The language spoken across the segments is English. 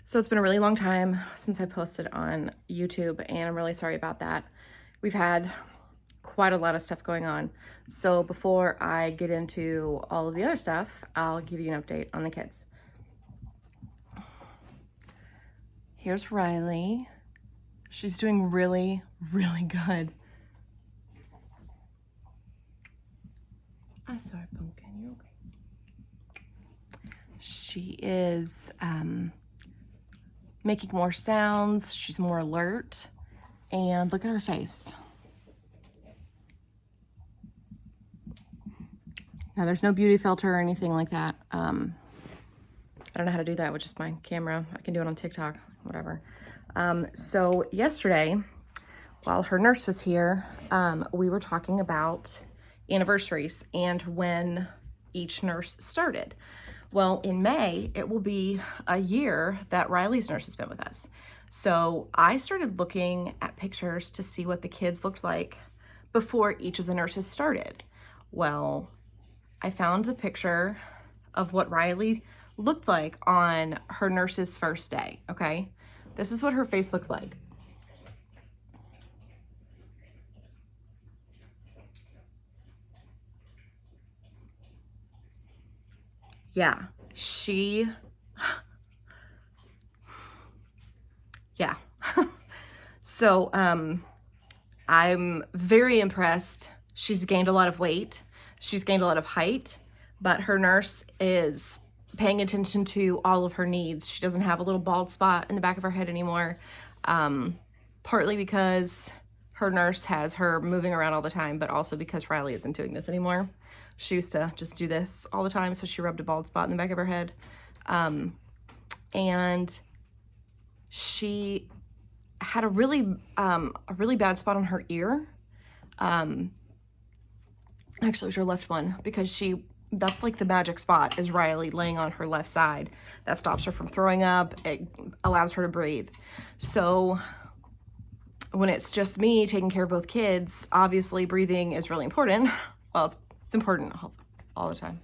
So it's been a really long time since I posted on YouTube, and I'm really sorry about that. We've had quite a lot of stuff going on. So before I get into all of the other stuff, I'll give you an update on the kids. Here's Riley. She's doing really, really good. I'm sorry, Pumpkin, you're okay. She is making more sounds. She's more alert. And look at her face. Now, there's no beauty filter or anything like that. I don't know how to do that with just my camera. I can do it on TikTok, whatever. So yesterday, while her nurse was here, we were talking about anniversaries and when each nurse started. Well, in May, it will be a year that Riley's nurse has been with us. So I started looking at pictures to see what the kids looked like before each of the nurses started. Well, I found the picture of what Riley looked like on her nurse's first day, okay? This is what her face looked like. Yeah, yeah. So, I'm very impressed. She's gained a lot of weight. She's gained a lot of height, but her nurse is paying attention to all of her needs. She doesn't have a little bald spot in the back of her head anymore, partly because her nurse has her moving around all the time, but also because Riley isn't doing this anymore. She used to just do this all the time, so she rubbed a bald spot in the back of her head. And she had a really bad spot on her ear. Actually, it was her left one, because that's like the magic spot, is Riley laying on her left side. That stops her from throwing up. It allows her to breathe. So when it's just me taking care of both kids, obviously breathing is really important. Well, it's important all the time.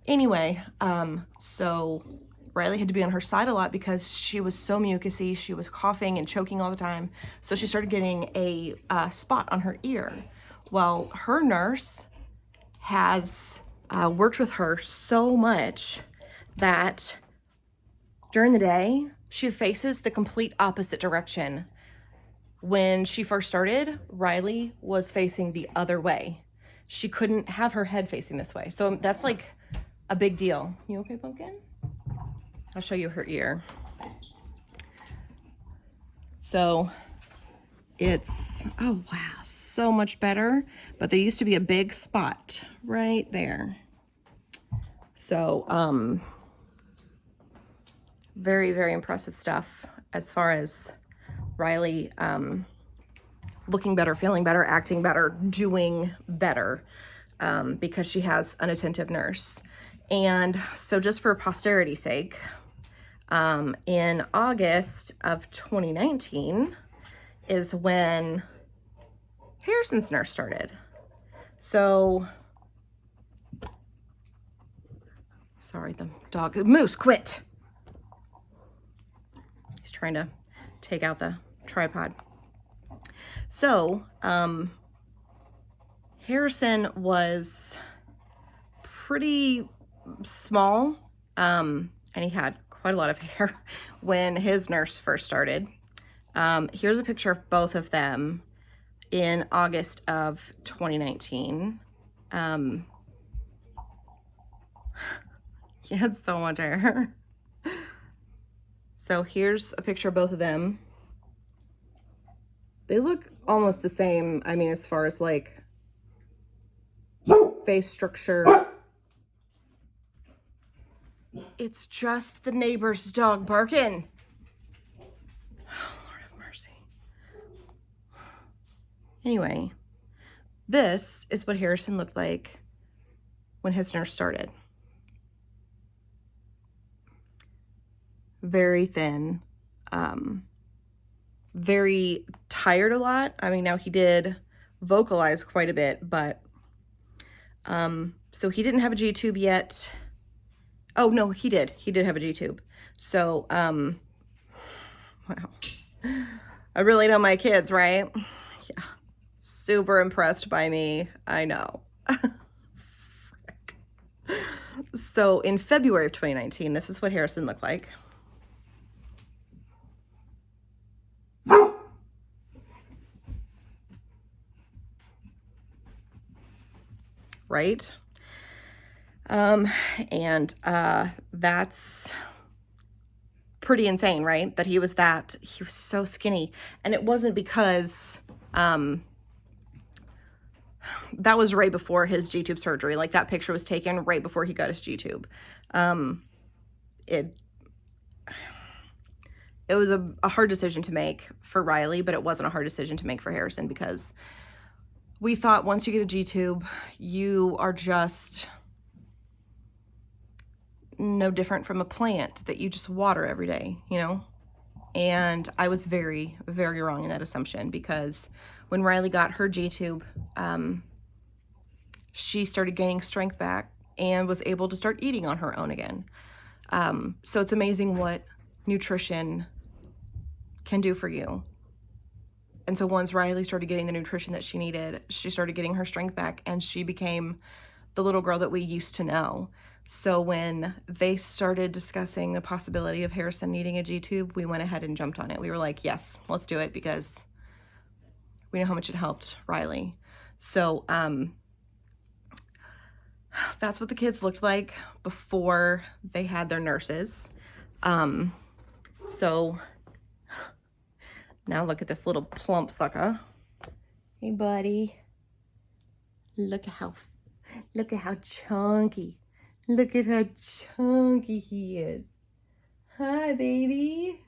Anyway, so Riley had to be on her side a lot because she was so mucusy. She was coughing and choking all the time. So she started getting a spot on her ear. Well, her nurse has worked with her so much that during the day, she faces the complete opposite direction. When she first started, Riley was facing the other way. She couldn't have her head facing this way. So that's like a big deal. You okay, Pumpkin? I'll show you her ear. So it's, oh wow, so much better. But there used to be a big spot right there. So, very, very impressive stuff as far as Riley looking better, feeling better, acting better, doing better, because she has an attentive nurse. And so just for posterity's sake, in August of 2019 is when Harrison's nurse started. So, sorry, the dog, Moose, quit. He's trying to take out the tripod. So, Harrison was pretty small, and he had quite a lot of hair when his nurse first started. Here's a picture of both of them in August of 2019. He had so much hair. So here's a picture of both of them. They look almost the same, I mean, as far as like face structure. It's just the neighbor's dog barking. Oh, Lord have mercy. Anyway, this is what Harrison looked like when his nurse started. Very thin, very tired a lot. I mean, now he did vocalize quite a bit, but so he didn't have a G-tube yet. Oh, no, he did. He did have a G-tube. So Wow. I really know my kids, right? Yeah. Super impressed by me. I know. So in February of 2019, this is what Harrison looked like. Right? And that's pretty insane, right? That he was so skinny. And it wasn't because that was right before his G-tube surgery. Like, that picture was taken right before he got his G-tube. It was a hard decision to make for Riley, but it wasn't a hard decision to make for Harrison, because we thought once you get a G-tube, you are just no different from a plant that you just water every day, you know? And I was very, very wrong in that assumption, because when Riley got her G-tube, she started gaining strength back and was able to start eating on her own again. So it's amazing what nutrition can do for you. And so once Riley started getting the nutrition that she needed, she started getting her strength back, and she became the little girl that we used to know. So when they started discussing the possibility of Harrison needing a G-tube, we went ahead and jumped on it. We were like, yes, let's do it, because we know how much it helped Riley. So that's what the kids looked like before they had their nurses. So now look at this little plump sucker. Hey, buddy. Look at how chunky. Look at how chunky he is. Hi, baby.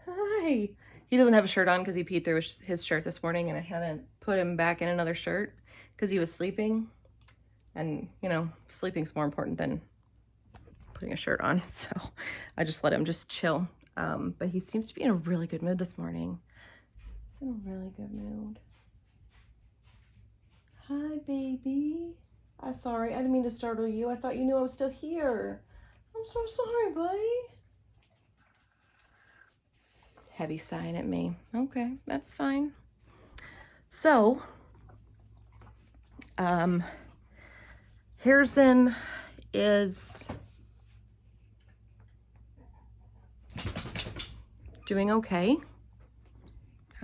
Hi. He doesn't have a shirt on because he peed through his shirt this morning, and I haven't put him back in another shirt because he was sleeping. And, you know, sleeping's more important than putting a shirt on. So I just let him just chill. But he seems to be in a really good mood this morning. He's in a really good mood. Hi, baby. I'm sorry. I didn't mean to startle you. I thought you knew I was still here. I'm so sorry, buddy. Heavy sighing at me. Okay, that's fine. So, Harrison is doing okay.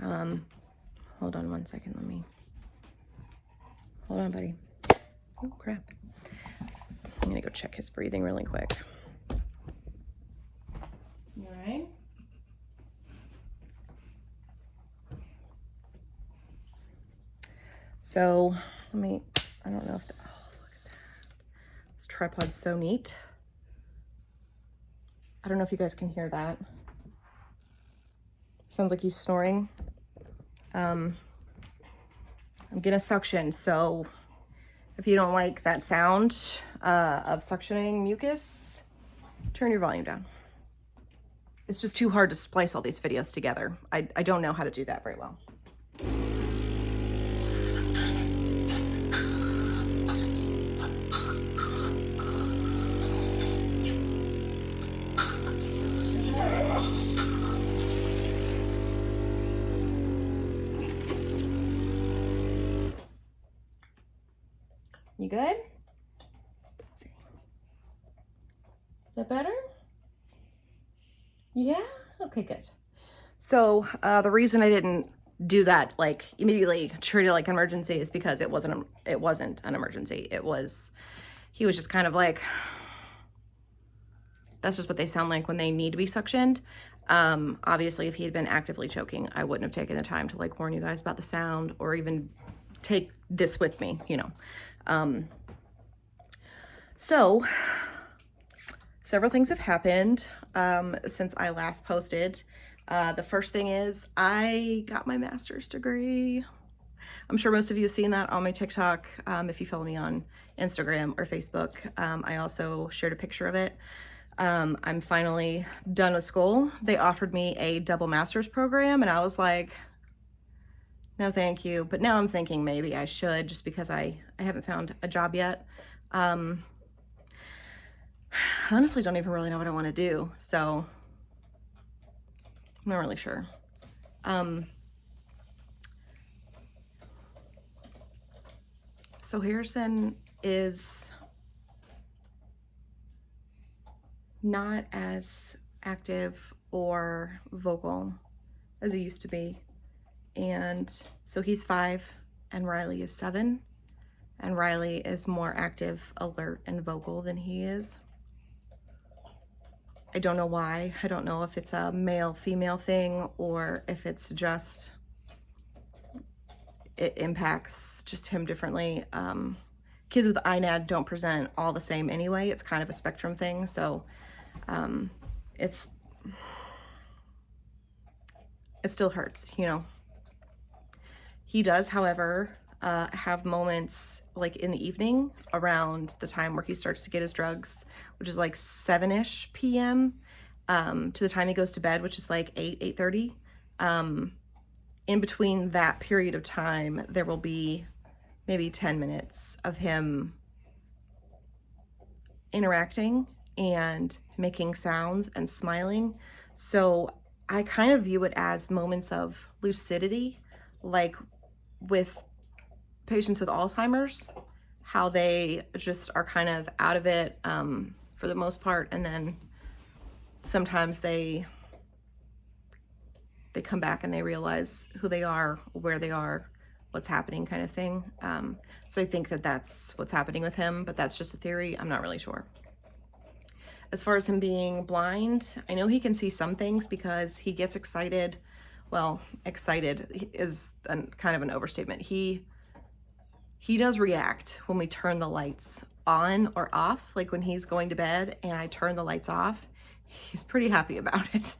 Hold on one second. Hold on, buddy. Oh, crap. I'm gonna go check his breathing really quick. You all right? So, I don't know if, oh, look at that. This tripod's so neat. I don't know if you guys can hear that. Sounds like he's snoring. I'm gonna suction, so if you don't like that sound of suctioning mucus, turn your volume down. It's just too hard to splice all these videos together. I don't know how to do that very well. You good? Is that better? Yeah? Okay, good. So the reason I didn't do that like immediately, treat it like an emergency, is because it wasn't an emergency. He was just kind of like, that's just what they sound like when they need to be suctioned. Obviously, if he had been actively choking, I wouldn't have taken the time to like warn you guys about the sound or even take this with me, you know. So several things have happened since I last posted. The first thing is I got my master's degree. I'm sure most of you have seen that on my TikTok. If you follow me on Instagram or Facebook, I also shared a picture of it. I'm finally done with school. They offered me a double master's program, and I was like, no, thank you. But now I'm thinking maybe I should, just because I haven't found a job yet. Honestly, don't even really know what I want to do. So I'm not really sure. So Harrison is not as active or vocal as he used to be. And so he's 5 and Riley is 7. And Riley is more active, alert, and vocal than he is. I don't know why. I don't know if it's a male-female thing or if it's just, it impacts just him differently. Kids with INAD don't present all the same anyway. It's kind of a spectrum thing. So it still hurts, you know. He does, however, have moments like in the evening around the time where he starts to get his drugs, which is like 7-ish p.m. To the time he goes to bed, which is like 8:30. In between that period of time, there will be maybe 10 minutes of him interacting and making sounds and smiling. So I kind of view it as moments of lucidity, like with patients with Alzheimer's, how they just are kind of out of it for the most part, and then sometimes they come back and they realize who they are, where they are, what's happening, kind of thing. So I think that that's what's happening with him, but that's just a theory. I'm not really sure. As far as him being blind, I know he can see some things because he gets excited. Well, excited is kind of an overstatement. He does react when we turn the lights on or off, like when he's going to bed and I turn the lights off, he's pretty happy about it.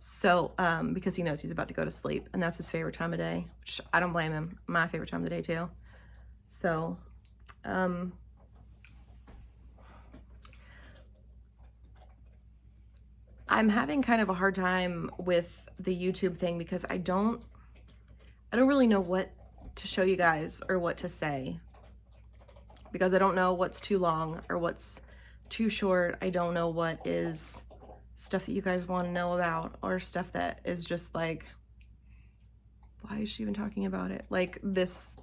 So, because he knows he's about to go to sleep and that's his favorite time of day, which I don't blame him. My favorite time of the day too. So, I'm having kind of a hard time with the YouTube thing because I don't really know what to show you guys or what to say, because I don't know what's too long or what's too short. I don't know what is stuff that you guys want to know about or stuff that is just like, why is she even talking about it? Like this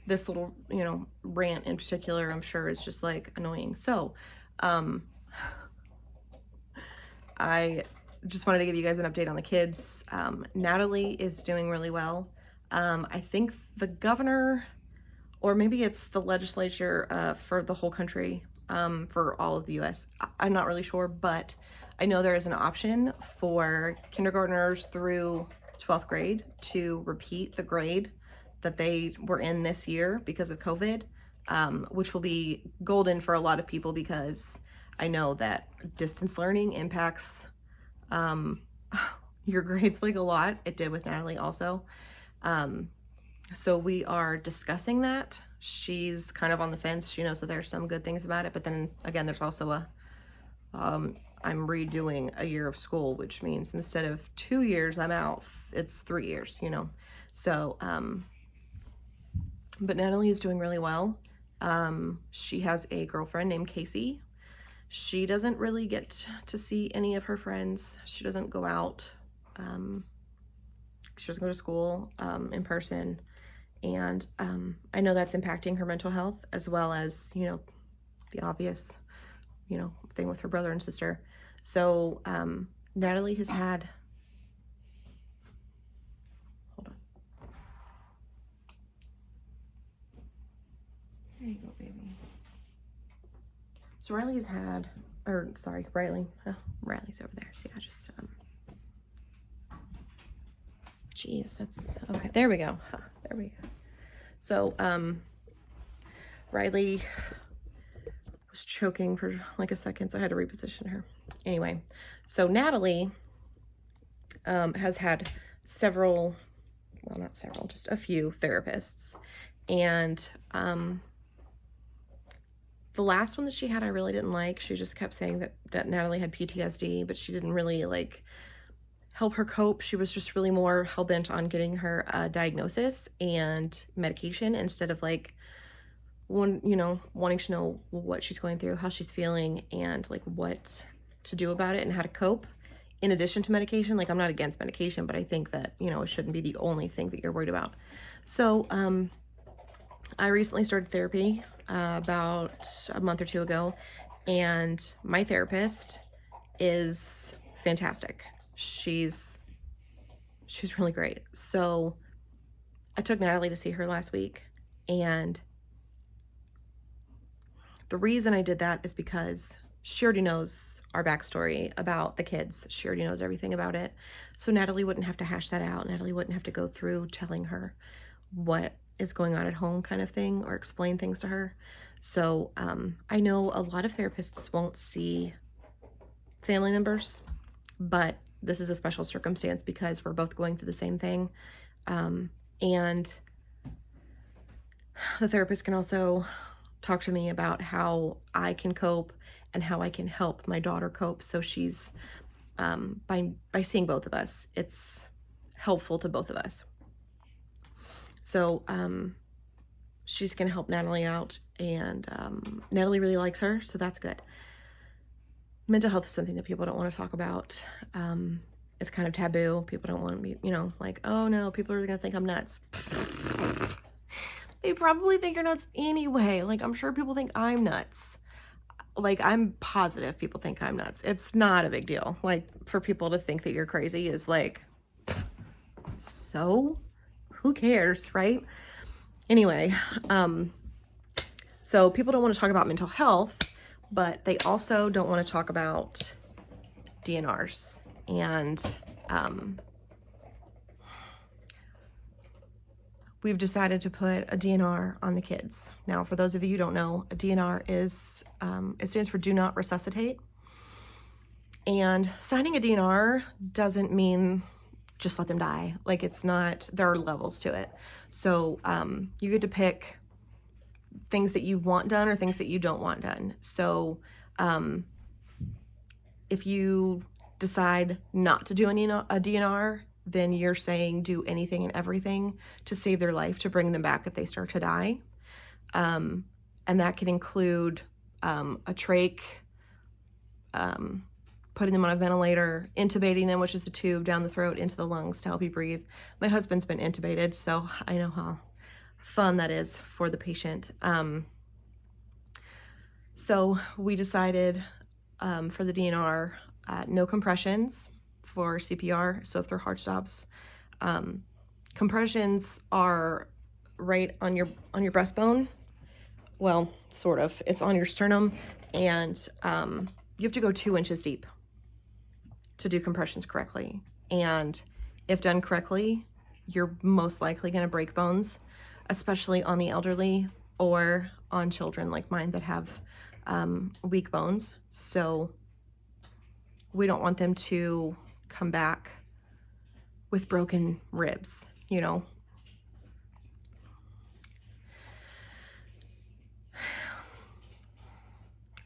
little, you know, rant in particular, I'm sure is just like annoying. So, I just wanted to give you guys an update on the kids. Natalie is doing really well. I think the governor, or maybe it's the legislature for the whole country, for all of the US. I'm not really sure, but I know there is an option for kindergartners through 12th grade to repeat the grade that they were in this year because of COVID, which will be golden for a lot of people because I know that distance learning impacts your grades like a lot. It did with Natalie also. So we are discussing that. She's kind of on the fence. She knows that there's some good things about it, but then again, there's also I'm redoing a year of school, which means instead of 2 years I'm out, it's 3 years, you know. So, but Natalie is doing really well. She has a girlfriend named Casey. She doesn't really get to see any of her friends. She doesn't go out. She doesn't go to school in person. And I know that's impacting her mental health as well as, you know, the obvious, you know, thing with her brother and sister. So Natalie has had, hold on. There you go, baby. So Riley's had, or sorry, Riley's over there. So yeah, just, geez, that's, okay, there we go. There we go. So, Riley was choking for like a second, so I had to reposition her. Anyway, so Natalie has had several, well, not several, just a few therapists. And the last one that she had, I really didn't like. She just kept saying that Natalie had PTSD, but she didn't really like help her cope. She was just really more hell-bent on getting her a diagnosis and medication instead of like wanting to know what she's going through, how she's feeling, and like what to do about it and how to cope. in addition to medication. Like, I'm not against medication, but I think that, you know, it shouldn't be the only thing that you're worried about. So, I recently started therapy about a month or two ago, and my therapist is fantastic. She's really great. So I took Natalie to see her last week, and the reason I did that is because she already knows our backstory about the kids. She already knows everything about it. So Natalie wouldn't have to hash that out. Natalie wouldn't have to go through telling her what is going on at home kind of thing, or explain things to her. So I know a lot of therapists won't see family members, but this is a special circumstance because we're both going through the same thing. And the therapist can also talk to me about how I can cope and how I can help my daughter cope. So she's, by seeing both of us, it's helpful to both of us. So she's going to help Natalie out, and Natalie really likes her, so that's good. Mental health is something that people don't want to talk about. It's kind of taboo. People don't want to be, you know, like, oh no, people are going to think I'm nuts. They probably think you're nuts anyway. Like, I'm sure people think I'm nuts. Like, I'm positive people think I'm nuts. It's not a big deal. Like, for people to think that you're crazy is like, so who cares, right? Anyway, so people don't want to talk about mental health, but they also don't want to talk about DNRs. And we've decided to put a DNR on the kids. Now, for those of you who don't know, a DNR is, it stands for Do Not Resuscitate. And signing a DNR doesn't mean just let them die. Like, it's not, there are levels to it. So you get to pick things that you want done or things that you don't want done. So if you decide not to do a DNR, then you're saying do anything and everything to save their life, to bring them back if they start to die. And that can include a trach, putting them on a ventilator, intubating them, which is a tube down the throat into the lungs to help you breathe. My husband's been intubated, so I know how fun that is for the patient. So we decided for the DNR, no compressions for CPR. So if their heart stops, compressions are right on your breastbone. Well, sort of. It's on your sternum, and you have to go 2 inches deep to do compressions correctly. And if done correctly, you're most likely going to break bones, especially on the elderly or on children like mine that have weak bones. So we don't want them to come back with broken ribs, you know.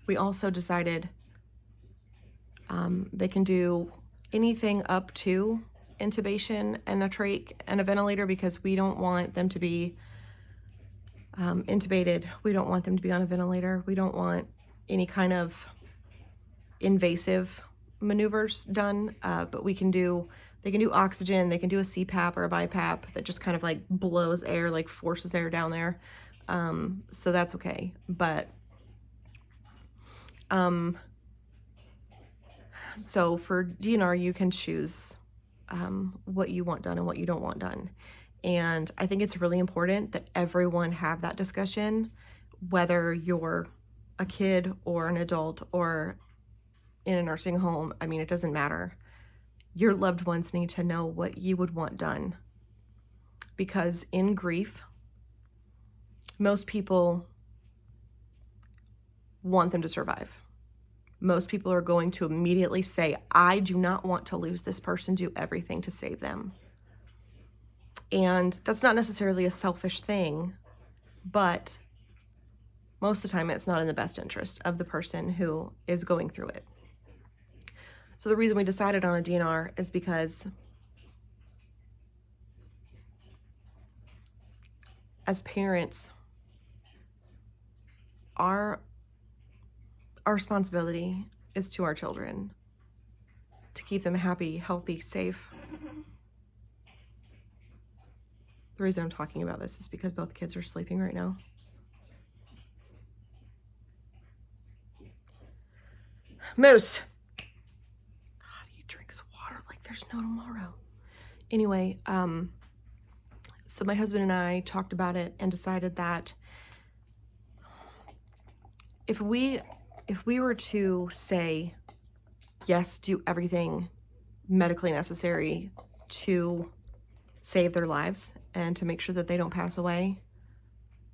We also decided they can do anything up to intubation and a trach and a ventilator, because we don't want them to be intubated. We don't want them to be on a ventilator. We don't want any kind of invasive maneuvers done, but they can do oxygen, they can do a CPAP or a BiPAP that just kind of like blows air, like forces air down there. So that's okay. But so for DNR, you can choose what you want done and what you don't want done. And I think it's really important that everyone have that discussion, whether you're a kid or an adult or in a nursing home. I mean, it doesn't matter. Your loved ones need to know what you would want done, because in grief, most people want them to survive. Most people are going to immediately say, I do not want to lose this person, do everything to save them. And that's not necessarily a selfish thing, but most of the time it's not in the best interest of the person who is going through it. So the reason we decided on a DNR is because as parents, our responsibility is to our children. to keep them happy, healthy, safe. The reason I'm talking about this is because both kids are sleeping right now. Moose! God, he drinks water like there's no tomorrow. Anyway, so my husband and I talked about it and decided that if we were to say, yes, do everything medically necessary to save their lives and to make sure that they don't pass away,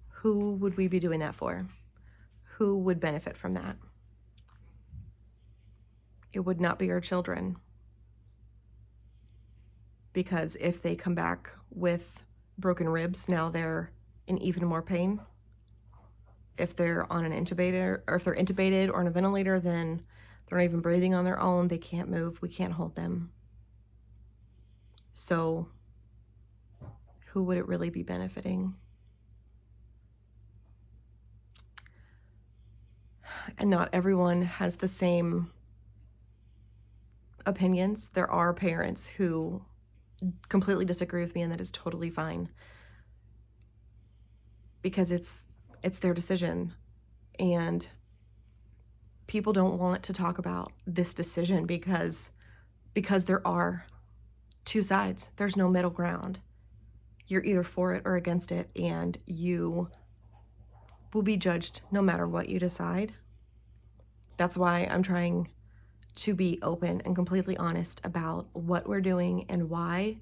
who would we be doing that for? Who would benefit from that? It would not be our children. Because if they come back with broken ribs, now they're in even more pain. If they're on an intubator, or if they're intubated or on a ventilator, then they're not even breathing on their own. They can't move. We can't hold them. So who would it really be benefiting? And not everyone has the same opinions. There are parents who completely disagree with me, and that is totally fine. Because it's their decision. And people don't want to talk about this decision because there are two sides. There's no middle ground. You're either for it or against it, and you will be judged no matter what you decide. That's why I'm trying to be open and completely honest about what we're doing and why,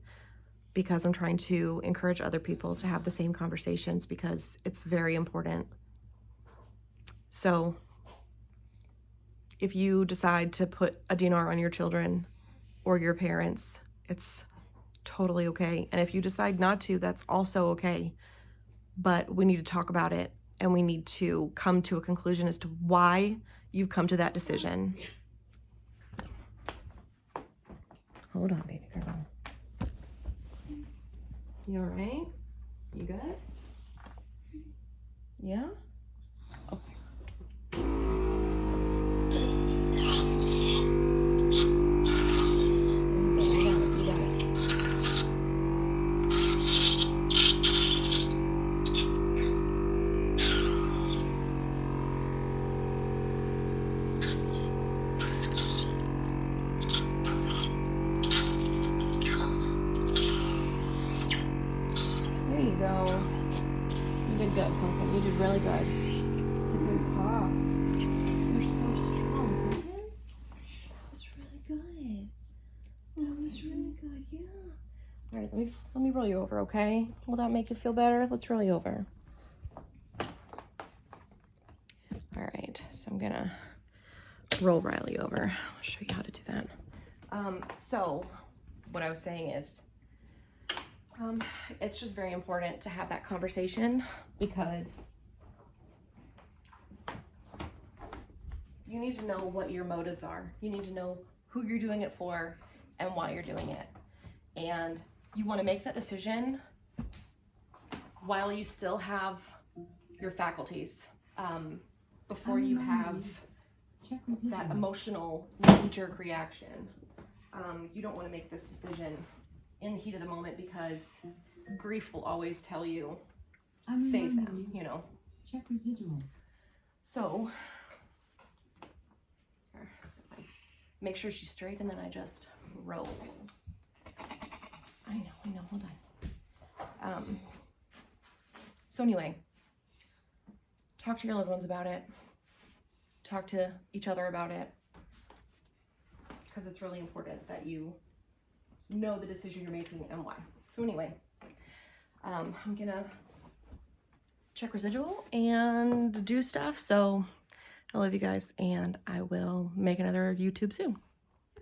because I'm trying to encourage other people to have the same conversations, because it's very important. So if you decide to put a DNR on your children or your parents, it's totally okay. And if you decide not to, that's also okay. But we need to talk about it, and we need to come to a conclusion as to why you've come to that decision. Hold on, baby girl. You all right? You good? Yeah? Okay. There you go. You did good, Pumpkin. You did really good. It's a good cough. You're so strong, Pumpkin. That was really good. That was really good, yeah. All right, let me roll you over, okay? Will that make you feel better? Let's roll you over. All right, so I'm gonna roll Riley over. I'll show you how to do that. So what I was saying is, it's just very important to have that conversation, because you need to know what your motives are. You need to know who you're doing it for and why you're doing it. And you want to make that decision while you still have your faculties, before you have that emotional knee-jerk reaction. You don't want to make this decision in the heat of the moment, because grief will always tell you, save them, you know. Check residual. So I make sure she's straight, and then I just roll. I know, hold on. So anyway, talk to your loved ones about it. Talk to each other about it, because it's really important that you know the decision you're making and why. So anyway, I'm gonna check residual and do stuff. So I love you guys, and I will make another YouTube soon.